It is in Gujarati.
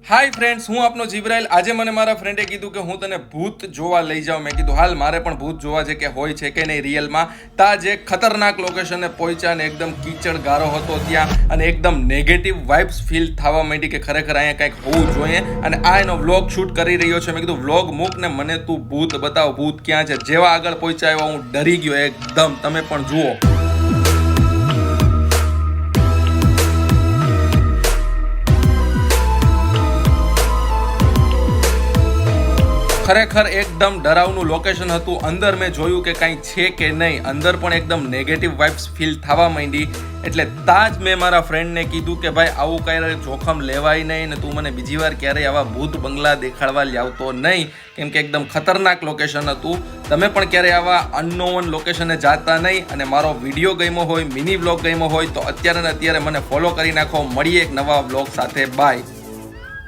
હાય ફ્રેન્ડ્સ, હું આપનો જીબ્રાઇલ। આજે મને મારા ફ્રેન્ડે કીધું કે હું તને ભૂત જોવા લઈ જાઉં। મેં કીધું હાલ, મારે પણ ભૂત જોવા છે કે હોય છે કે નહીં રિયલમાં। તા જે ખતરનાક લોકેશને પહોંચ્યા ને એકદમ કીચડ ગારો હતો ત્યાં, અને એકદમ નેગેટિવ વાઇબ્સ ફીલ થવા માંડી કે ખરેખર અહીંયા કંઈક હોવું જોઈએ। અને આ એનો વ્લોગ શૂટ કરી રહ્યો છે। મેં કીધું વ્લોગ મૂક ને મને તું ભૂત બતાવ, ભૂત ક્યાં છે। જેવા આગળ પહોંચ્યા એવા હું ડરી ગયો એકદમ। તમે પણ જુઓ। ખરેખર એકદમ ડરાવનું લોકેશન હતું। અંદર મેં જોયું કે કાંઈ છે કે નહીં, અંદર પણ એકદમ નેગેટિવ વાઇબ્સ ફીલ થવા માંડી। એટલે તાજ મેં મારા ફ્રેન્ડને કીધું કે ભાઈ આવું કાંઈ જોખમ લેવાય નહીં ને તું મને બીજી વાર ક્યારેય આવા ભૂત બંગલા દેખાડવા લાવતો નહીં, કેમ કે એકદમ ખતરનાક લોકેશન હતું। તમે પણ ક્યારેય આવા અનનોન લોકેશને જાતા નહીં। અને મારો વિડીયો ગમ્યો હોય, મિની વ્લોગ ગમ્યો હોય તો અત્યારે ને અત્યારે મને ફોલો કરી નાખો। મળીએ એક નવા વ્લોગ સાથે। બાય।